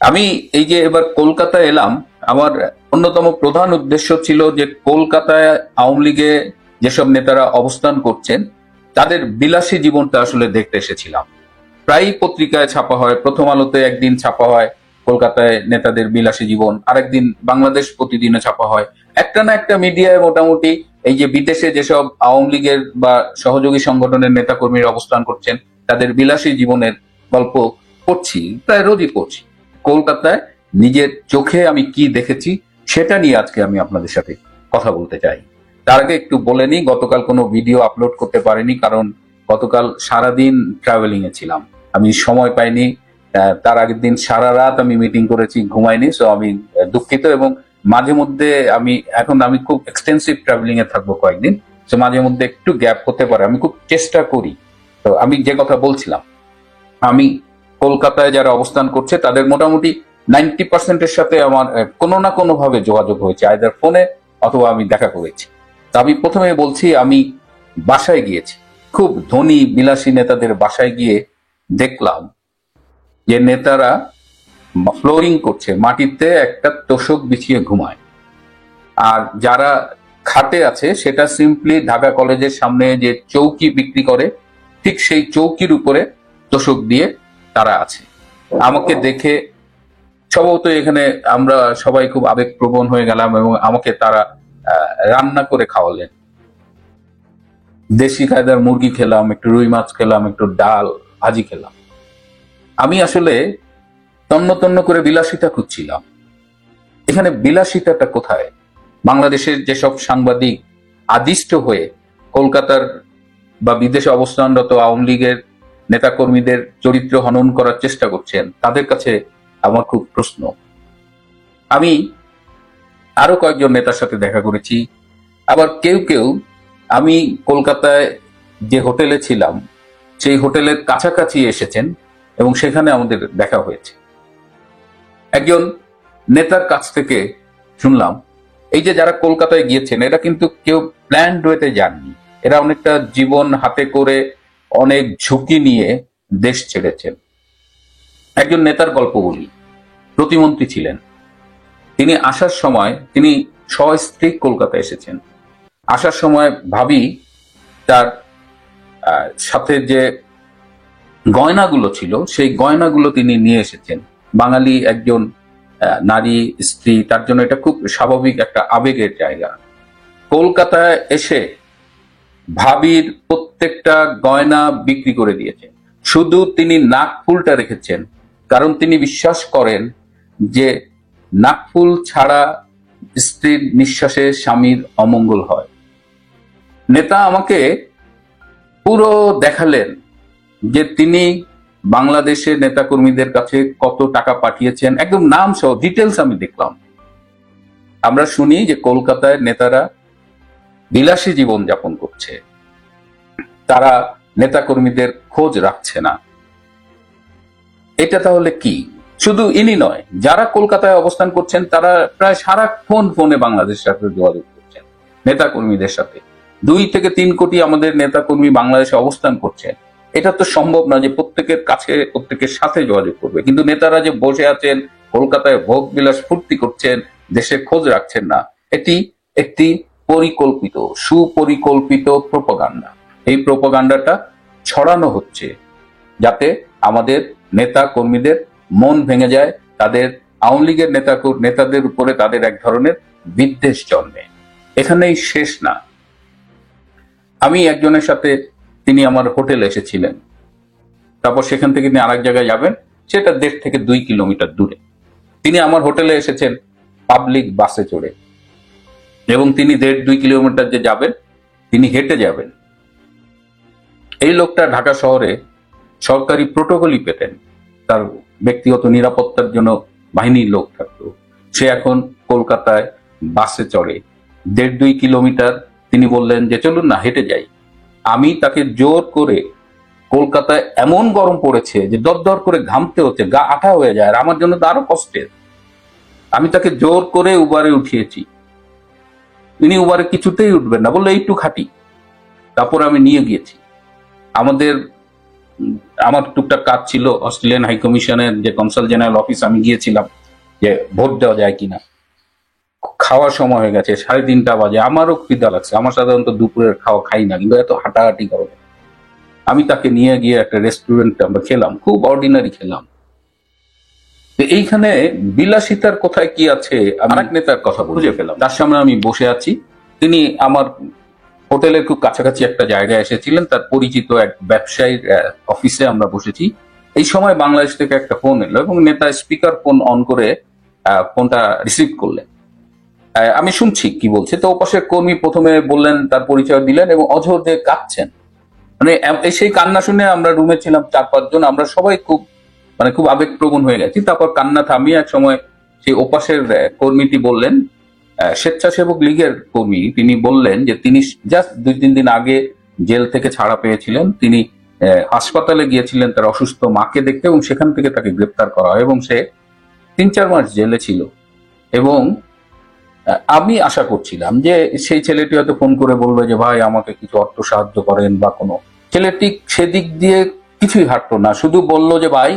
আমি এই যে এবার কলকাতায় এলাম, আমার অন্যতম প্রধান উদ্দেশ্য ছিল যে কলকাতায় আওয়ামী লীগে যেসব নেতারা অবস্থান করছেন তাদের বিলাসী জীবনটা আসলে দেখতে এসেছিলাম। প্রায়ই পত্রিকায় ছাপা হয়, প্রথম আলোতে একদিন ছাপা হয় কলকাতায় নেতাদের বিলাসী জীবন, আরেকদিন বাংলাদেশ প্রতিদিনে ছাপা হয়। একটা না একটা মিডিয়ায় মোটামুটি এই যে বিদেশে যেসব আওয়ামী লীগের বা সহযোগী সংগঠনের নেতাকর্মীরা অবস্থান করছেন তাদের বিলাসী জীবনের গল্প পড়ছি, প্রায় রোজই পড়ছি। কলকাতায় নিজের চোখে আমি কি দেখেছি সেটা নিয়ে আজকে আমি আপনাদের সাথে কথা বলতে চাই। তার আগে একটু বলে নিই, গতকাল কোনো ভিডিও আপলোড করতে পারিনি, কারণ গতকাল সারাদিন ট্রাভেলিং এ ছিলাম, আমি সময় পাইনি। তার আগের দিন সারা রাত আমি মিটিং করেছি, ঘুমাইনি। সো আমি দুঃখিত। এবং মাঝে মধ্যে আমি খুব এক্সটেন্সিভ ট্রাভেলিং এ থাকবো কয়েকদিন, তো মাঝে মধ্যে একটু গ্যাপ হতে পারে, আমি খুব চেষ্টা করি। তো আমি যে কথা বলছিলাম, আমি কলকাতায় যারা অবস্থান করছে তাদের মোটামুটি 90% সাথে আমার কোনো না কোনো ভাবে যোগাযোগ হয়েছে, আইদার ফোনে অথবা আমি দেখা করেছি। তা আমি প্রথমে বলছি, আমি বাসায় গিয়েছি, খুব ধনী বিলাসী নেতাদের বাসায় গিয়ে দেখলাম যে নেতারা ফ্লোরিং করছে, মাটিতে একটা তোষক বিছিয়ে ঘুমায়। আর যারা খাটে আছে সেটা সিম্পলি ঢাকা কলেজের সামনে যে চৌকি বিক্রি করে ঠিক সেই চৌকির উপরে তোষক দিয়ে তারা আছে। আমাকে দেখে সম্ভবত এখানে আমরা সবাই খুব আবেগপ্রবণ হয়ে গেলাম এবং আমাকে তারা রান্না করে খাওয়ালেন। দেশি কায়দার মুরগি খেলাম, একটু রুই মাছ খেলাম, একটু ডাল ভাজি খেলাম। আমি আসলে তন্ন তন্ন করে বিলাসিতা খুঁজছিলাম। এখানে বিলাসিতাটা কোথায়? বাংলাদেশের যেসব সাংবাদিক আদিষ্ট হয়ে কলকাতার বা বিদেশে অবস্থানরত আওয়ামী লীগের নেতাকর্মীদের চরিত্র হনন করার চেষ্টা করছেন তাদের কাছে আমার খুব প্রশ্ন। আমি আরো কয়েকজন নেতার সাথে দেখা করেছি, আবার কেউ কেউ আমি কলকাতায় যে হোটেলে ছিলাম সেই হোটেলের কাছাকাছি এসেছেন এবং সেখানে আমাদের দেখা হয়েছে। একজন নেতার কাছ থেকে শুনলাম, এই যে যারা কলকাতায় গিয়েছেন এরা কিন্তু কেউ প্ল্যান্ড ওয়েতে যাননি, এরা অনেকটা জীবন হাতে করে অনেক ঝুঁকি নিয়ে দেশ ছেড়েছেন। একজন নেতার গল্প বলি, প্রতিমন্ত্রী ছিলেন। তিনি আসার সময় তিনি সস্ত্রী কলকাতায় এসেছেন। আসার সময় ভাবি তার সাথে যে গয়নাগুলো ছিল সেই গয়নাগুলো তিনি নিয়ে এসেছেন। বাঙালি একজন নারী স্ত্রী, তার জন্য এটা খুব স্বাভাবিক একটা আবেগের জায়গা। কলকাতায় এসে ভাবির প্রত্যেকটা গয়না বিক্রি করে দিয়েছেন, শুধু তিনি নাকফুলটা রেখেছেন, কারণ তিনি বিশ্বাস করেন যে নাকফুল ছাড়া স্ত্রীর নিঃশ্বাসে স্বামীর অমঙ্গল হয়। নেতা আমাকে পুরো দেখালেন যে তিনি বাংলাদেশের নেতাকর্মীদের কাছে কত টাকা পাঠিয়েছেন, একদম নাম সহ ডিটেলস আমি দেখলাম। আমরা শুনি যে কলকাতায় নেতারা বিলাসী জীবন যাপন করছে, তারা নেতাকর্মীদের খোঁজ রাখছে না। এটা তাহলে কি? শুধু ইনি নয়, যারা কলকাতায় অবস্থান করছেন তারা প্রায় সারাক্ষণ ফোনে বাংলাদেশের সাথে যোগাযোগ করছেন, নেতাকর্মীদের সাথে। 2 থেকে 3 কোটি আমাদের নেতাকর্মী বাংলাদেশে অবস্থান করছেন। এটা তো সম্ভব না যে প্রত্যেকের কাছে প্রত্যেকের সাথে যোগাযোগ করবে, কিন্তু নেতারা যে বসে আছেন কলকাতায় ভোগ বিলাস ফুর্তি করছেন, দেশের খোঁজ রাখছেন না, এটি একটি পরিকল্পিত সুপরিকল্পিত প্রোপাগান্ডা। এই প্রোপাগান্ডাটা ছড়ানো হচ্ছে যাতে আমাদের নেতা কর্মীদের মন ভেঙে যায়, তাদের আওয়ামী লীগের নেতাদের উপরে তাদের এক ধরনের বিদ্বেষ জন্মে। এখানেই শেষ না। আমি একজনের সাথে, তিনি আমার হোটেলে এসেছিলেন, তারপর সেখান থেকে তিনি আরেক জায়গায় যাবেন, সেটা 1.5 থেকে 2 কিলোমিটার দূরে। তিনি আমার হোটেলে এসেছেন পাবলিক বাসে চড়ে, এবং তিনি 1.5-2 কিলোমিটার যে যাবেন তিনি হেঁটে যাবেন। এই লোকটা ঢাকা শহরে সরকারি প্রোটোকলই পেতেন, তার ব্যক্তিগত নিরাপত্তার জন্য বাহিনীর লোক থাকতো। সে এখন কলকাতায় বাসে চড়ে 1.5-2 কিলোমিটার। তিনি বললেন যে চলুন না হেঁটে যাই। আমি তাকে জোর করে, কলকাতায় এমন গরম পড়েছে যে দরদর করে ঘামতে হচ্ছে, গা আঠা হয়ে যায়, আর আমার জন্য তো আরো কষ্টের। আমি তাকে জোর করে উবারে উঠিয়েছি, তিনি উবারে কিছুতেই উঠবেন না, বললে একটু খাটি। তারপর আমি নিয়ে গিয়েছি। আমাদের আমার টুকটাক কাজ ছিল, অস্ট্রেলিয়ান হাই কমিশনের যে কনসাল জেনারেল অফিস আমি গিয়েছিলাম যে ভোট দেওয়া যায় কিনা। খাওয়ার সময় হয়ে গেছে, 3:30 বাজে, আমারও খিদা লাগছে, আমার সাধারণত দুপুরের খাওয়া খাই না, কিন্তু এত হাঁটাহাঁটি করো। আমি তাকে নিয়ে গিয়ে একটা রেস্টুরেন্টে আমরা খেলাম, খুব অর্ডিনারি খেলাম। তো এইখানে বিলাসিতার কোথায় কি আছে, আমার এক নেতার কথা বুঝে পেলাম। তার সামনে আমি বসে আছি, তিনি আমার হোটেলের খুব কাছাকাছি একটা জায়গায় এসেছিলেন, তার পরিচিত এক ব্যবসায়ীর অফিসে আমরা বসেছি। এই সময় বাংলাদেশ থেকে একটা ফোন এলো এবং নেতা স্পিকার ফোন অন করে ফোনটা রিসিভ করলেন। আমি শুনছি কি বলছে। তো ওপাশের কর্মী প্রথমে বললেন, তার পরিচয় দিলেন এবং অঝোর দিয়ে কাঁদছেন। মানে সেই কান্না শুনে আমরা রুমে ছিলাম 4-5 জন, আমরা সবাই খুব আবেগপ্রবণ হয়ে গেছি। তারপর কান্না থামিয়ে এক সময় সেই ওপাশের কর্মীটি বললেন, স্বেচ্ছাসেবক লীগের কর্মী, তিনি বললেন যে তিনি জাস্ট 2-3 দিন আগে জেল থেকে ছাড়া পেয়েছিলেন, তিনি হাসপাতালে গিয়েছিলেন তার অসুস্থ মাকে দেখতে এবং সেখান থেকে তাকে গ্রেপ্তার করা হয় এবং সে 3-4 মাস জেলে ছিল। এবং আমি আশা করছিলাম যে সেই ছেলেটি হয়তো ফোন করে বলবে যে ভাই আমাকে কিছু অর্থ সাহায্য করেন বা কোনো। ছেলেটি সেদিক দিয়ে কিছুই হাঁটতো না, শুধু বলল যে ভাই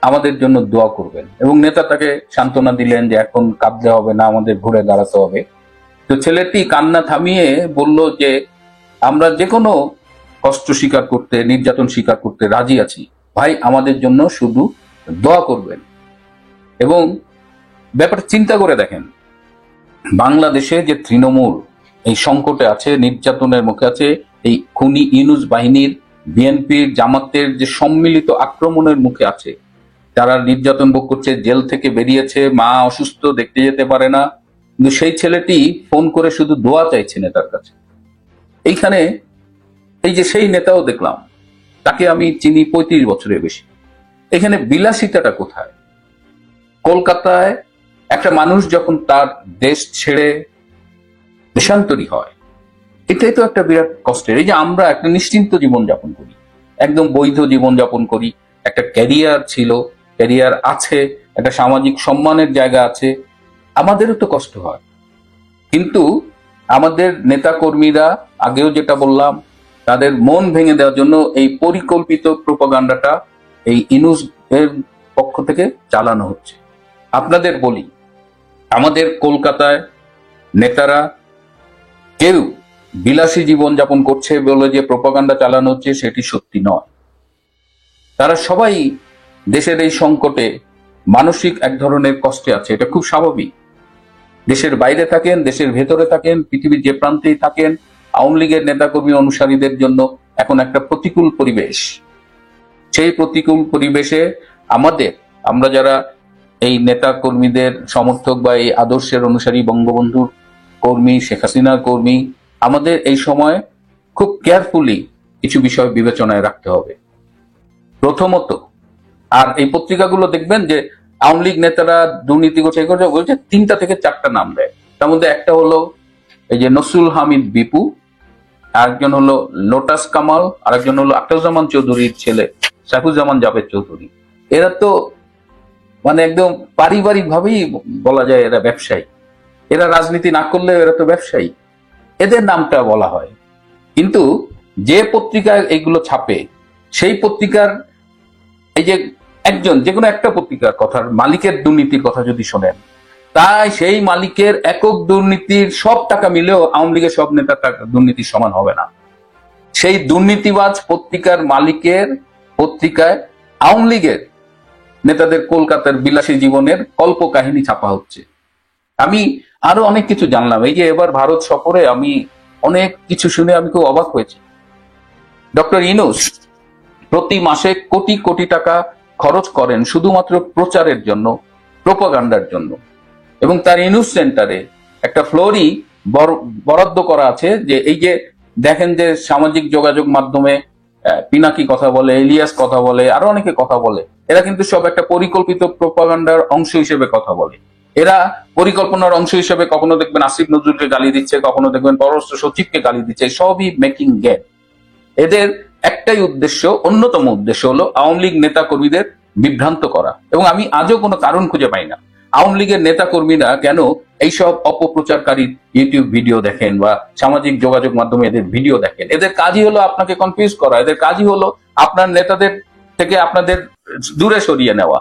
আমাদের জন্য দোয়া করবেন। এবং নেতা তাকে সান্ত্বনা দিলেন যে এখন কাঁদতে হবে না, আমাদের ঘুরে দাঁড়াতে হবে। তো ছেলেটি কান্না থামিয়ে বলল যে আমরা যে কোনো কষ্ট স্বীকার করতে, নির্যাতন স্বীকার করতে রাজি আছি, ভাই আমাদের জন্য শুধু দোয়া করবেন। এবং ব্যাপারটা চিন্তা করে দেখেন, বাংলাদেশে যে তৃণমূল এই সংকটে আছে, নির্যাতনের মুখে আছে, এই খুনি ইউনূস বাহিনীর, বিএনপির, জামাতের যে সম্মিলিত আক্রমণের মুখে আছে, যারা নির্যাতন ভোগ করছে, জেল থেকে বেরিয়েছে, মা অসুস্থ, দেখতে যেতে পারে না, কিন্তু সেই ছেলেটি ফোন করে শুধু দোয়া চাইছে নেতার কাছে। এইখানে এই যে সেই নেতাও দেখলাম, তাকে আমি চিনি 35 বছরের বেশি। এখানে বিলাসিতাটা কোথায়? কলকাতায় একটা মানুষ যখন তার দেশ ছেড়ে দেশান্তরী হয়, এটাই তো একটা বিরাট কষ্টের। এই যে আমরা একটা নিশ্চিন্ত জীবন যাপন করি, একদম বৈধ জীবন যাপন করি, একটা ক্যারিয়ার ছিল, ক্যারিয়ার আছে, একটা সামাজিক সম্মানের জায়গা আছে, আমাদেরও তো কষ্ট হয়। কিন্তু আমাদের নেতা কর্মীরা, আগেও যেটা বললাম, তাদের মন ভেঙে দেওয়ার জন্য এই পরিকল্পিত প্রোপাগান্ডাটা এই ইউনূস এর পক্ষ থেকে চালানো হচ্ছে। আপনাদের বলি, আমাদের কলকাতায় নেতারা কেউ বিলাসী জীবন যাপন করছে বলে যে প্রোপাগান্ডা চালানো হচ্ছে সেটি সত্যি নয়। তারা সবাই দেশের এই সংকটে মানসিক এক ধরনের কষ্টে আছে, এটা খুব স্বাভাবিক। দেশের বাইরে থাকেন, দেশের ভেতরে থাকেন, পৃথিবীর যে প্রান্তেই থাকেন, আওয়ামী লীগের নেতাকর্মী অনুসারীদের জন্য এখন একটা প্রতিকূল পরিবেশ। সেই প্রতিকূল পরিবেশে আমরা যারা এই নেতা কর্মীদের সমর্থক বা এই আদর্শের অনুসারী, বঙ্গবন্ধুর কর্মী, শেখ হাসিনার কর্মী, আমাদের এই সময় খুব কেয়ারফুলি কিছু বিষয় বিবেচনায় রাখতে হবে। প্রথমত, আর এই পত্রিকাগুলো দেখবেন যে আওয়ামী লীগ নেতারা দুর্নীতি করছে বলছে 3টা থেকে 4টা নাম দেয়। তার মধ্যে একটা হলো এই যে নসরুল হামিদ বিপু, আরেকজন হলো লোটাস কামাল, আরেকজন হলো আখতারুজ্জামান চৌধুরীর ছেলে সাইফুজ্জামান জাভেদ চৌধুরী। এরা তো মানে একদম পারিবারিক ভাবেই বলা যায় এরা ব্যবসায়ী। এরা রাজনীতি না করলেও এরা তো ব্যবসায়ী, এদের নামটা বলা হয়। কিন্তু যে পত্রিকায় এইগুলো ছাপে, সেই পত্রিকার এই যে একজন, যে কোনো একটা পত্রিকার কথার মালিকের দুর্নীতির কথা যদি শোনেন, তাই সেই মালিকের একক দুর্নীতির সব টাকা মিলেও আওয়ামী লীগের সব নেতার টাকা দুর্নীতির সমান হবে না। সেই দুর্নীতিবাজ পত্রিকার মালিকের পত্রিকায় আওয়ামী লীগের নেতাদের কলকাতার বিলাসী জীবনের কল্প কাহিনী ছাপা হচ্ছে। আমি আরো অনেক কিছু জানলাম। এই যে এবার ভারত সফরে আমি অনেক কিছু শুনে আমি খুব অবাক হয়েছি। ডক্টর ইউনূস প্রতি মাসে কোটি কোটি টাকা খরচ করেন শুধুমাত্র প্রচারের জন্য, প্রোপাগান্ডার জন্য। এবং তার ইউনূস সেন্টারে একটা ফ্লোরই বরাদ্দ করা আছে, যে এই যে দেখেন যে সামাজিক যোগাযোগ মাধ্যমে পিনাকি কথা বলে, ইলিয়াস কথা বলে, আরো অনেকে কথা বলে, এরা কিন্তু সব একটা পরিকল্পিত প্রোপাগান্ডার অংশ হিসেবে কথা বলে। এরা পরিকল্পনার অংশ হিসেবে কখনো দেখবেন আসিফ নজরুলকে গালি দিচ্ছে, কখনো দেখবেন পররাষ্ট্র সচিবকে গালি দিচ্ছে, সবই মেকিং গেম। এদের একটাই উদ্দেশ্য, অন্যতম উদ্দেশ্য হলো আওয়ামী লীগ নেতা কর্মীদের বিভ্রান্ত করা। এবং আমি আজও কোনো কারণ খুঁজে পাই না আওয়ামী লীগের নেতা কর্মীরা কেন এইসব অপপ্রচারকারী ইউটিউব ভিডিও দেখেন বা সামাজিক যোগাযোগ মাধ্যমে এদের ভিডিও দেখেন? এদের কাজই হলো আপনাকে কনফিউজ করা, এদের কাজই হলো আপনার নেতাদের থেকে আপনাদের দূরে সরিয়ে নেওয়া।